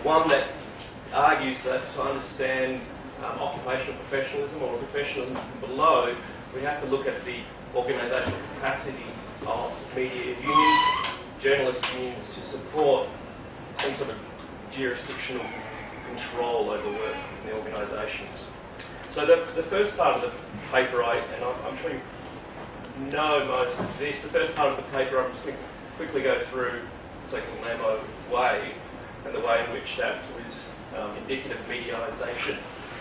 one that argues that to understand occupational professionalism or professionalism below, we have to look at the organisational capacity of media unions, journalist unions, to support some sort of jurisdictional control over work in the organisations. So the first part of the paper, I'm sure you know most of this, the first part of the paper I'm just going to quickly go through the second Lamo way and the way in which that was indicative of mediatisation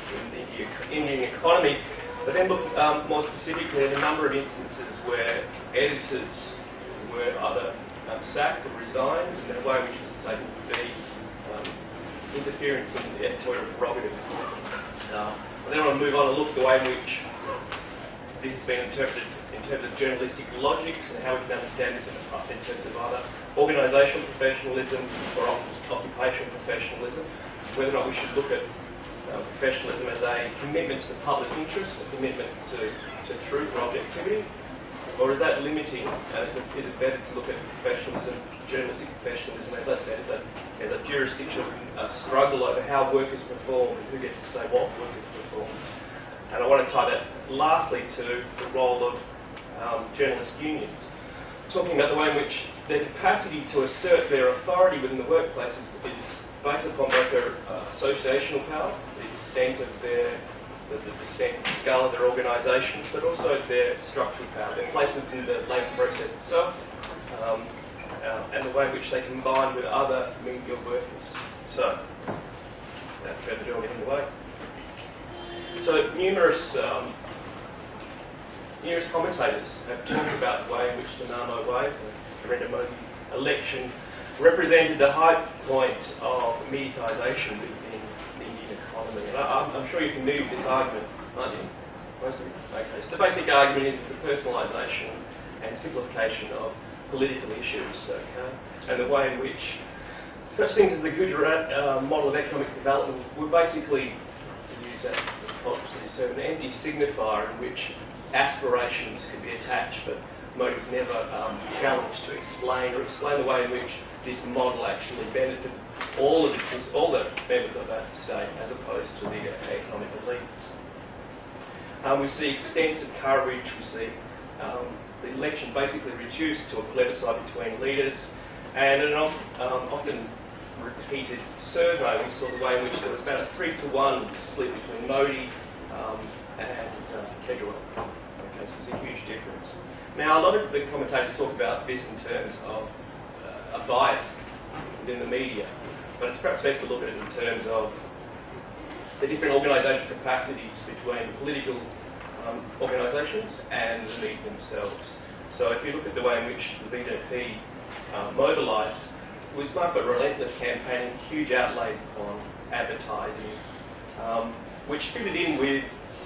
in the Indian economy, but then look more specifically at a number of instances where editors were either sacked or resigned in a way which was taken to be interference in the editorial prerogative. I then want to move on and look at the way in which this has been interpreted in terms of journalistic logics and how we can understand this in terms of either organisational professionalism or occupational professionalism, whether or not we should look at professionalism as a commitment to the public interest, a commitment to truth or objectivity, or is that limiting, and is it better to look at professionalism, journalistic professionalism, as I said, as a jurisdictional struggle over how work is performed and who gets to say what work is performed. And I want to tie that lastly to the role of journalist unions, talking about the way in which their capacity to assert their authority within the workplace is based upon both their associational power, the extent of the scale of their organisations, but also their structural power, their placement in the labour process itself, and the way in which they combine with other media workers. So, without further ado, I'll get underway. So, numerous commentators have talked about the way in which the Namo wave, the Narendra Modi election, represented the high point of mediatisation within the Indian economy. And I'm sure you're familiar with this argument, aren't you? Most of you? Okay, so the basic argument is the personalisation and simplification of political issues, okay? And the way in which such things as the Gujarat model of economic development were basically, to use that term, an empty signifier in which aspirations could be attached, but Modi was never challenged to explain the way in which this model actually benefited all the members of that state as opposed to the economic elites. We see extensive coverage. We see the election basically reduced to a plebiscite between leaders, and an often repeated survey, we saw the way in which there was about a 3-to-1 split between Modi and Fitzgerald. Okay, so there's a huge difference. Now, a lot of the commentators talk about this in terms of a bias within the media, but it's perhaps best to look at it in terms of the different organisational capacities between political organisations and the media themselves. So if you look at the way in which the BJP mobilised, it was marked by relentless campaigning, huge outlays on advertising, which fitted in with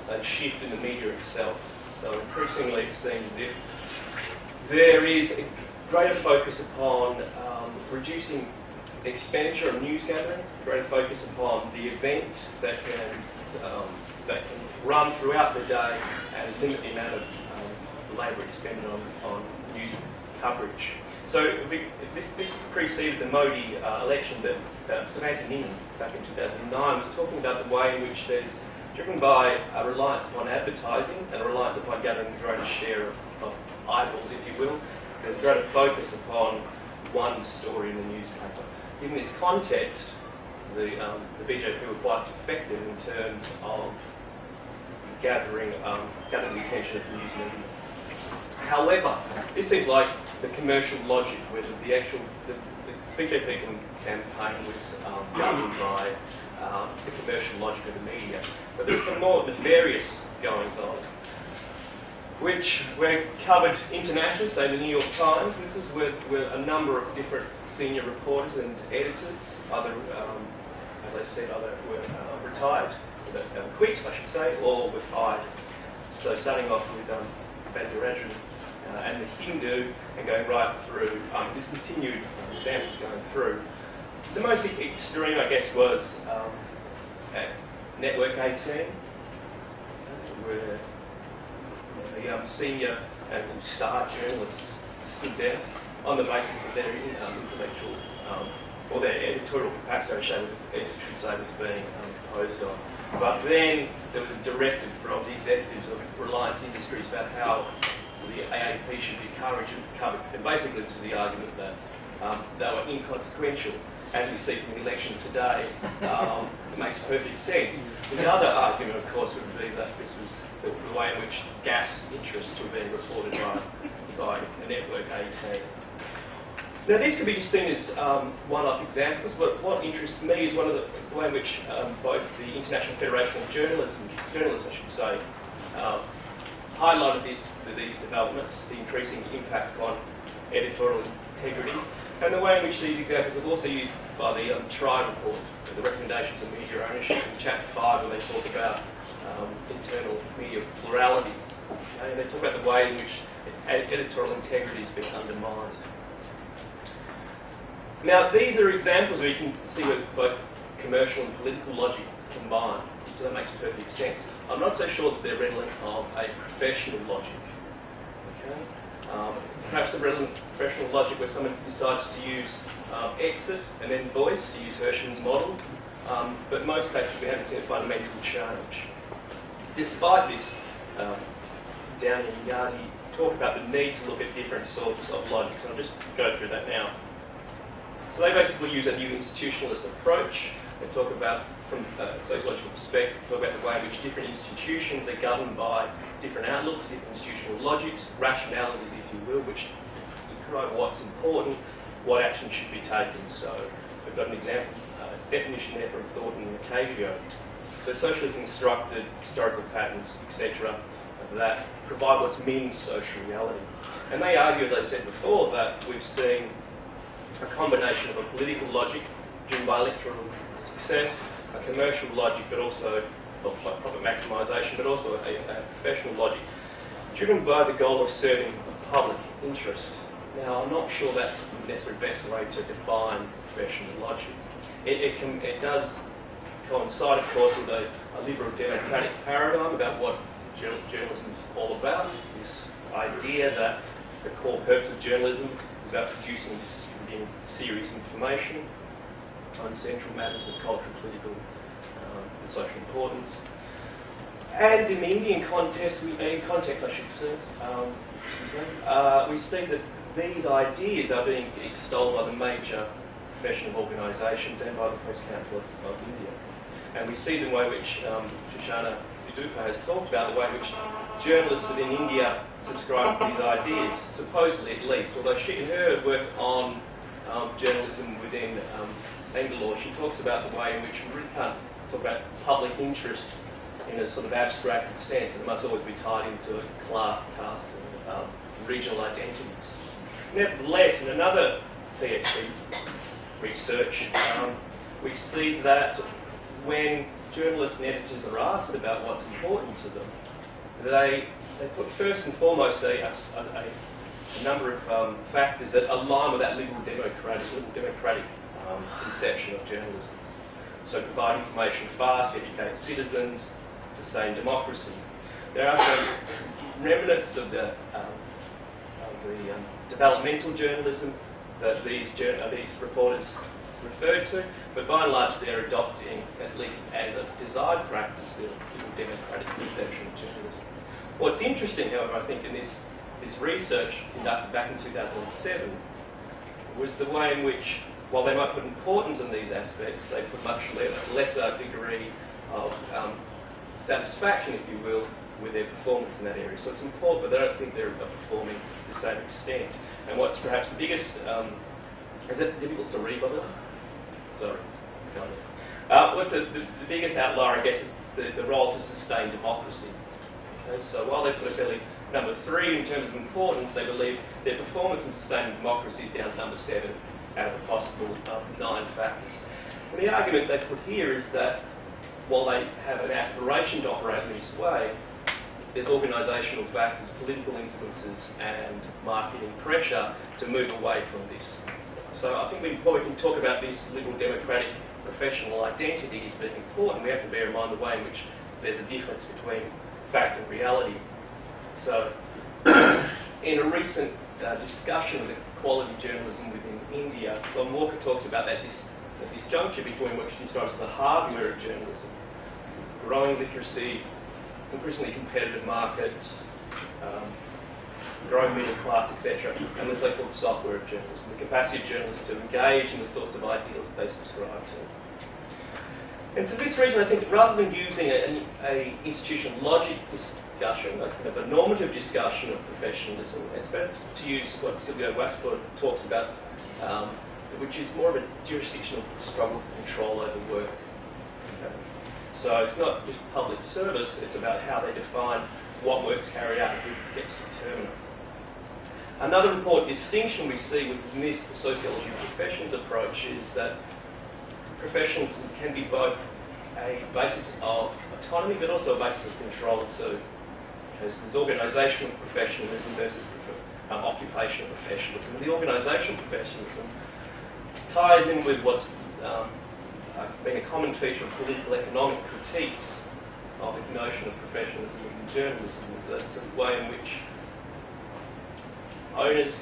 a shift in the media itself. So increasingly it seems as if there is a greater focus upon reducing expenditure on news gathering, greater focus upon the event that can run throughout the day and limit the amount of labour expended on news coverage. So this preceded the Modi election that Samantha Nin back in 2009 was talking about the way in which there's driven by a reliance upon advertising and a reliance upon gathering a greater share of eyeballs, if you will. There's greater focus upon one story in the newspaper. In this context, the BJP were quite effective in terms of gathering the attention of the news media. However, this seems like the commercial logic, where the BJP campaign was governed by the commercial logic of the media. But there's some more nefarious goings on, which were covered internationally, say the New York Times. This is where a number of different senior reporters and editors, as I said, either were retired, quit, I should say, or were fired. So starting off with Fitzgerald and the Hindu, and going right through, this continued examples going through. The most extreme, I guess, was at Network 18, where the senior and star journalists stood there on the basis of their intellectual or their editorial capacity, I should say, was being imposed on. But then there was a directive from the executives of Reliance Industries about how the AAP should be covered. And basically this was the argument that they were inconsequential. As we see from the election today, it makes perfect sense. And the other argument, of course, would be that this was the way in which gas interests were being reported by the network AT. Now, these can be seen as one-off examples, but what interests me is the way in which both the International Federation of Journalists, I should say, highlighted these developments, the increasing impact on editorial integrity, and the way in which these examples are also used by the TRIBE report, the recommendations of media ownership in Chapter 5, where they talk about internal media plurality. And they talk about the way in which editorial integrity has been undermined. Now, these are examples where you can see where both commercial and political logic combine, so that makes perfect sense. I'm not so sure that they're redolent of a professional logic. Okay? Perhaps a redolent professional logic where someone decides to use exit and then voice, to use Hirschman's model, but in most cases we haven't seen a fundamental change. Despite this, Downey and Yazi talk about the need to look at different sorts of logics, and I'll just go through that now. So they basically use a new institutionalist approach. They talk about, from a sociological perspective, talk about the way in which different institutions are governed by different outlooks, different institutional logics, rationalities, if you will, which describe what's important, what action should be taken. So we've got an example, definition there from Thornton and Cavio. So socially constructed historical patterns, etc., that provide what's meaning to social reality. And they argue, as I said before, that we've seen a combination of a political logic driven by electoral success, a commercial logic, but also by profit maximisation, but also a professional logic driven by the goal of serving public interest. Now, I'm not sure that's necessarily the best way to define professional logic. It does coincide, of course, with a liberal democratic paradigm about what journalism is all about, this idea that the core purpose of journalism is about producing and distributing serious information on central matters of cultural, political and social importance. And in the Indian context, we see that these ideas are being extolled by the major professional organisations and by the Press Council of India. And we see the way in which Shoshana Vidupa has talked about the way in which journalists within India subscribe to these ideas, supposedly at least, although she and her work on journalism within Bangalore, she talks about the way in which we really can't talk about public interest in a sort of abstracted sense, and it must always be tied into class, caste, and regional identities. Nevertheless, in another PhD research, we see that when journalists and editors are asked about what's important to them, they put first and foremost a number of factors that align with that liberal democratic conception of journalism. So provide information fast, educate citizens, sustain democracy. There are some remnants of the developmental journalism that these reporters referred to, but by and large they're adopting, at least as a desired practice, the democratic conception of journalism. What's interesting, however, I think in this research conducted back in 2007 was the way in which, while they might put importance on these aspects, they put much lesser degree of satisfaction, if you will, with their performance in that area. So it's important, but I don't think they're performing to the same extent. And what's perhaps the biggest, is it difficult to read, by the way? Sorry. What's the biggest outlier, I guess, is the role to sustain democracy. Okay, so while they put a fairly number 3 in terms of importance, they believe their performance in sustaining democracy is down to number 7 out of a possible 9 factors. And the argument they put here is that while they have an aspiration to operate in this way, there's organisational factors, political influences and marketing pressure to move away from this. So I think while we can talk about this liberal democratic professional identity as being important, we have to bear in mind the way in which there's a difference between fact and reality. So in a recent discussion with a quality journalism within India. So Walker talks about that disjuncture between what she describes as the hardware of journalism, growing literacy, increasingly competitive markets, growing middle class, etc., and the so-called software of journalism, the capacity of journalists to engage in the sorts of ideals that they subscribe to. And for this reason, I think rather than using a institutional logic discussion, a kind of a normative discussion of professionalism, it's better to use what Sylvia Westford talks about, which is more of a jurisdictional struggle for control over work. Okay. So it's not just public service, it's about how they define what work's carried out and who gets to determine it. Another important distinction we see within this sociology of professions approach is that professionalism can be both a basis of autonomy but also a basis of control too. Because there's organisational professionalism versus occupational professionalism. And the organisational professionalism ties in with what's been a common feature of political economic critiques of the notion of professionalism in journalism. It's a way in which owners,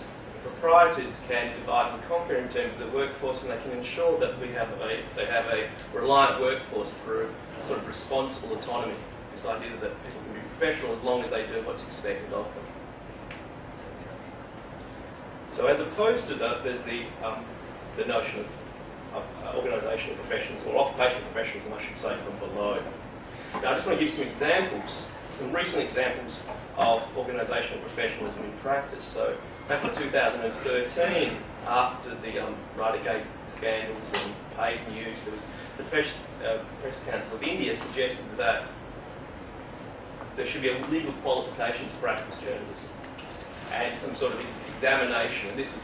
proprietors can divide and conquer in terms of the workforce, and they can ensure that they have a reliant workforce through a sort of responsible autonomy. This idea that people can be professional as long as they do what's expected of them. So as opposed to that, there's the notion of organisational professions, or occupational professionalism, I should say, from below. Now, I just want to give some examples, some recent examples of organisational professionalism in practice. So, back in 2013, after the Writergate scandals and paid news, there was the Press Council of India suggested that there should be a legal qualification to practice journalism and some sort of examination, and this was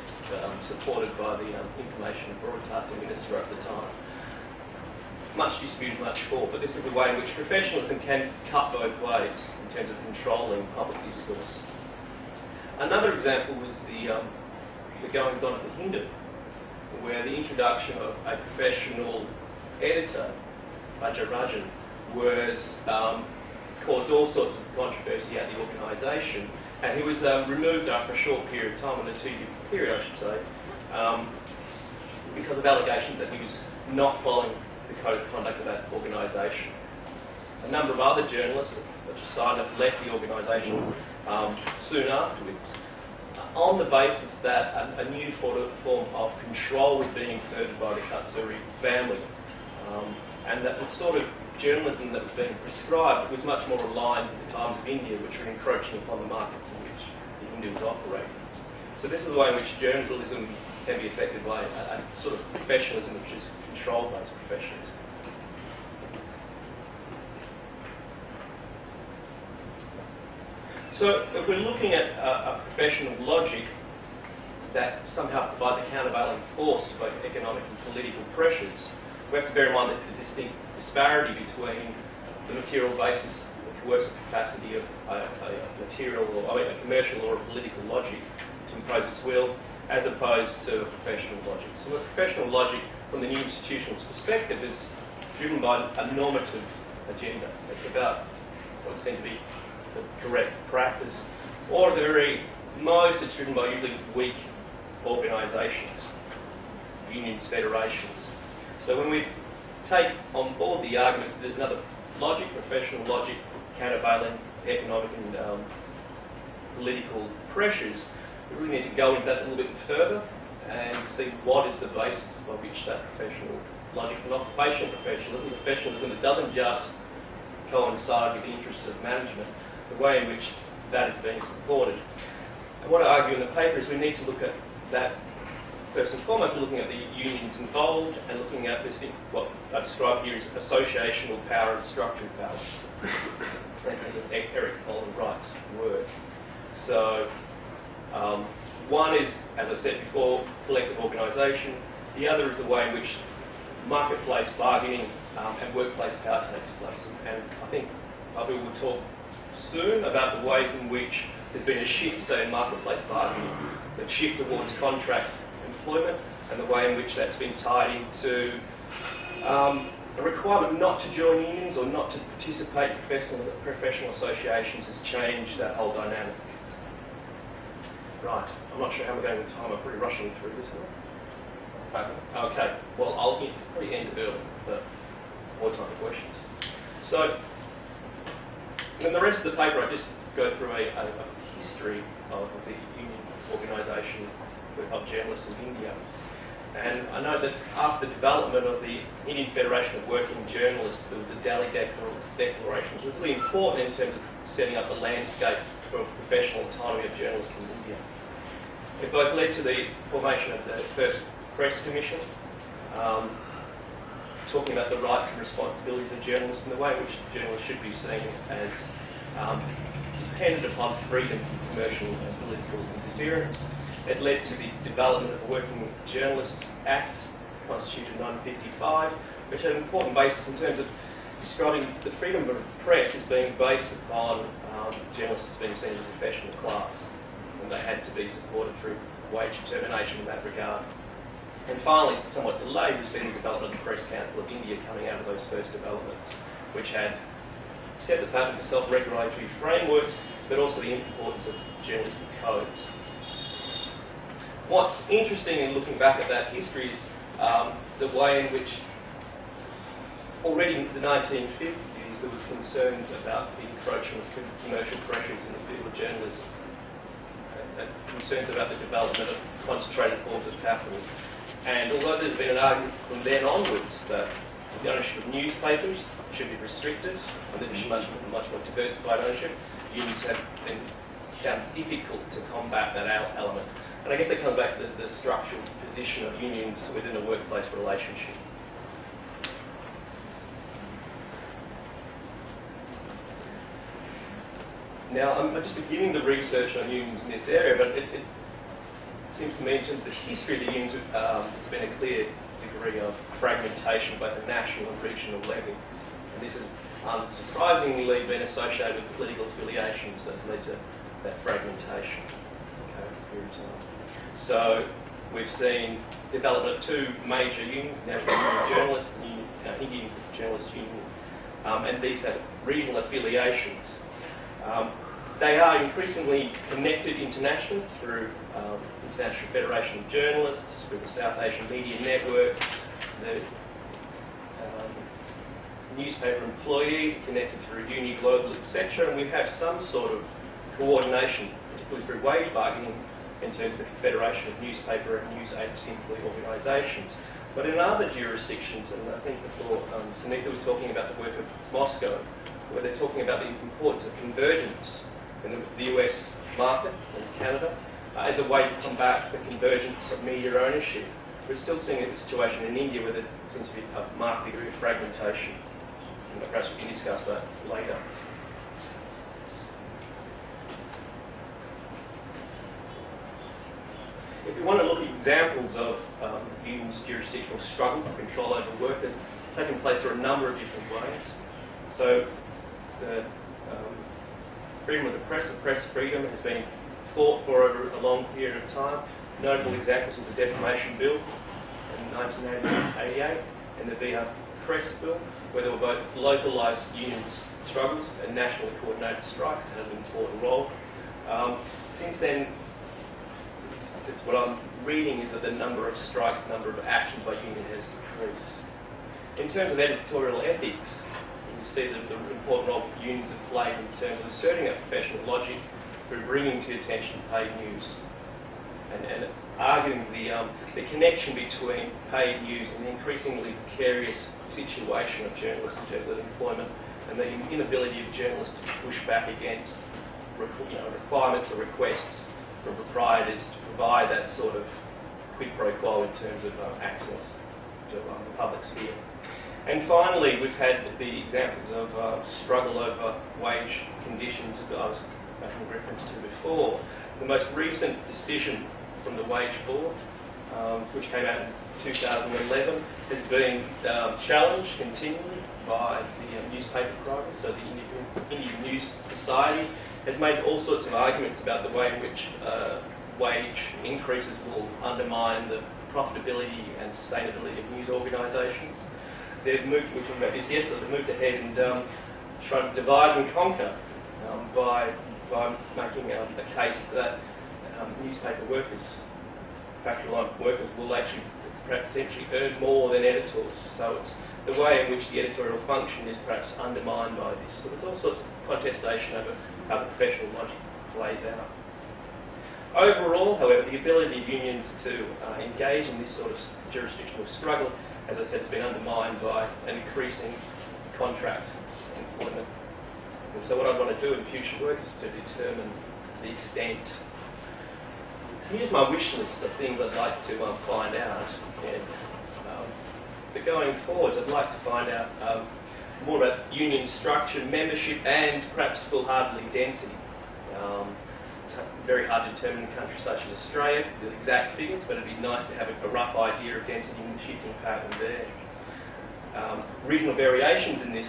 supported by the Information and Broadcasting Minister at the time. Much disputed, much fought, but this is a way in which professionalism can cut both ways in terms of controlling public discourse. Another example was the goings-on at the Hindu, where the introduction of a professional editor, Rajan, caused all sorts of controversy at the organisation, and he was removed after a short period of time, in a 2-year period, I should say, because of allegations that he was not following the code of conduct of that organisation. A number of other journalists, such as Simon, left the organisation soon afterwards, on the basis that a new form of control was being exerted by the Katsuri family, and that the sort of journalism that was being prescribed was much more aligned with the Times of India, which were encroaching upon the markets in which the Hindu was operating. So this is the way in which journalism can be affected by a sort of professionalism which is control-based professionalism. So if we're looking at a professional logic that somehow provides a countervailing force to both economic and political pressures, we have to bear in mind that the distinct disparity between the material basis, the coercive capacity of a commercial or a political logic to impose its will, as opposed to a professional logic. So a professional logic, from the new institutional's perspective, is driven by a normative agenda. It's about what's seen to be the correct practice, or at the very most, it's driven by usually weak organisations, unions, federations. So when we take on board the argument that there's another logic, professional logic, countervailing economic and political pressures, we really need to go into that a little bit further and see what is the basis by which that professional logic and occupational professionalism that doesn't just coincide with the interests of management, the way in which that is being supported. And what I argue in the paper is we need to look at that. First and foremost, we're looking at the unions involved and looking at this, what I describe here as associational power and structural power. As Eric Olin Wright's word. So, one is, as I said before, collective organisation. The other is the way in which marketplace bargaining and workplace power takes place. And I think we will talk soon about the ways in which there's been a shift, say, in marketplace bargaining, the shift towards contract employment, and the way in which that's been tied into a requirement not to join unions or not to participate in professional associations has changed that whole dynamic. Right. I'm not sure how we're going with time. I'm pretty rushing through this now. Okay. Well, I'll probably end early, but more time for questions. So, in the rest of the paper, I just go through a history of the union organisation of journalists in India. And I know that after the development of the Indian Federation of Working Journalists, there was the Delhi Declaration, which was really important in terms of setting up the landscape for professional autonomy of journalists in India. It both led to the formation of the first Press Commission, talking about the rights and responsibilities of journalists and the way in which journalists should be seen as dependent upon freedom from commercial and political interference. It led to the development of the Working Journalists Act, constituted in 1955, which had an important basis in terms of describing the freedom of the press as being based upon journalists being seen as a professional class, and they had to be supported through wage determination in that regard. And finally, somewhat delayed, we've seen the development of the Press Council of India coming out of those first developments, which had set the pattern for self-regulatory frameworks, but also the importance of journalistic codes. What's interesting in looking back at that history is the way in which already in the 1950s there was concerns about the encroachment of commercial pressures in the field of journalism, and concerns about the development of concentrated forms of capital. And although there's been an argument from then onwards that the ownership of newspapers should be restricted and that there should be much more diversified ownership, unions have been found difficult to combat that element. And I guess that comes back to the structural position of unions within a workplace relationship. Now, I'm just beginning the research on unions in this area, but it seems to me in terms of the history of the unions, there's been a clear degree of fragmentation both at national and regional level. And this has unsurprisingly been associated with political affiliations that led to that fragmentation over a period of time. So we've seen development of two major unions, the National Union of Journalists and the Indian Journalists Union, and these have regional affiliations. They are increasingly connected internationally through International Federation of Journalists, through the South Asian Media Network. The newspaper employees are connected through Uni Global, etc. And we have some sort of coordination, particularly through wage bargaining, in terms of the Confederation of Newspaper and News Agency Employee Organisations. But in other jurisdictions, and I think before Sunita was talking about the work of Moscow, where they're talking about the importance of convergence in the US market and Canada as a way to combat the convergence of media ownership. We're still seeing a situation in India where there seems to be a marked degree of fragmentation. And perhaps we can discuss that later. If you want to look at examples of unions' jurisdictional struggle for control over workers, taking place through a number of different ways. So the freedom of the press freedom has been fought for over a long period of time. Notable examples of the Defamation Bill in 1988 and the VR Press Bill, where there were both localised unions struggles and nationally coordinated strikes that had an important role. Since then, it's what I'm reading is that the number of strikes, the number of actions by union has decreased. In terms of editorial ethics, you see the important role unions have played in terms of asserting a professional logic through bringing to attention paid news and arguing the connection between paid news and the increasingly precarious situation of journalists in terms of employment and the inability of journalists to push back against requirements or requests from proprietors to provide that sort of quid pro quo in terms of access to the public sphere. And finally, we've had the examples of struggle over wage conditions that I was making reference to before. The most recent decision from the Wage Board, which came out in 2011, has been challenged continually by the newspaper providers. So the Indian News Society has made all sorts of arguments about the way in which wage increases will undermine the profitability and sustainability of news organisations. They've moved, we were talking about this yesterday, they've moved ahead and tried to divide and conquer by making a case that newspaper workers, factory line workers, will actually potentially earn more than editors. So it's the way in which the editorial function is perhaps undermined by this. So there's all sorts of contestation over how the professional logic plays out. Overall, however, the ability of unions to engage in this sort of jurisdictional struggle, as I said, has been undermined by an increasing contract employment. And so what I want to do in future work is to determine the extent. Here's my wish list of things I'd like to find out. And, so going forwards, I'd like to find out more about union structure, membership, and perhaps full-heartedly density. It's very hard to determine in countries such as Australia the exact figures, but it'd be nice to have a rough idea of density and the shifting pattern there. Regional variations in this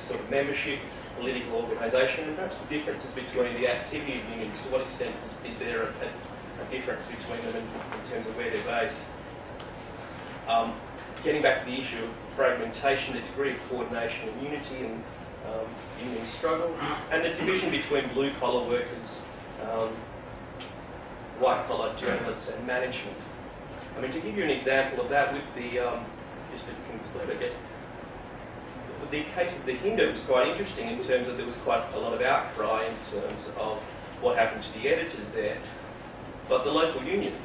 sort of membership, political organisation, and perhaps the differences between the activity of unions. To what extent is there a difference between them in terms of where they're based? Getting back to the issue of fragmentation, the degree of coordination and unity in union struggle, and the division between blue-collar workers, white-collar journalists and management. I mean, to give you an example of that, with the, just to conclude, I guess, the case of the Hindu was quite interesting in terms of there was quite a lot of outcry in terms of what happened to the editors there. But the local union,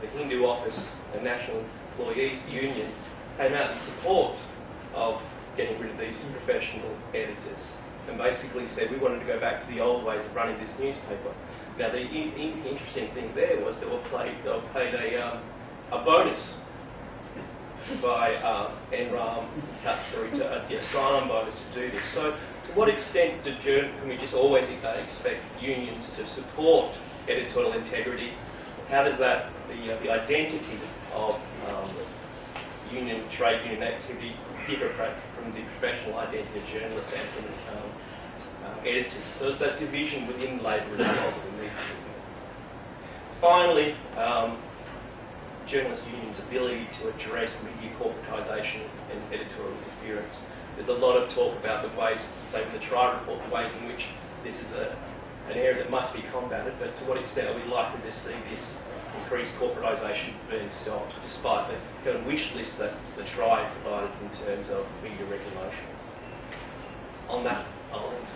the Hindu office, the National Employees Union, came out in support of getting rid of these professional editors and basically said we wanted to go back to the old ways of running this newspaper. Now the interesting thing there was they were paid a bonus by NRAM, a sign-on bonus to do this. So to what extent can we just always expect unions to support editorial integrity? How does that, the identity of trade union activity differ from the professional identity of journalists and from editors? So is that division within labour involved in these? Finally, journalist unions' ability to address media corporatisation and editorial interference. There's a lot of talk about the ways, say with the Tri report, the ways in which this is an area that must be combated, but to what extent are we likely to see this increased corporatisation being stopped, despite the kind of wish list that the Tri provided in terms of media regulations? On that, I'll end.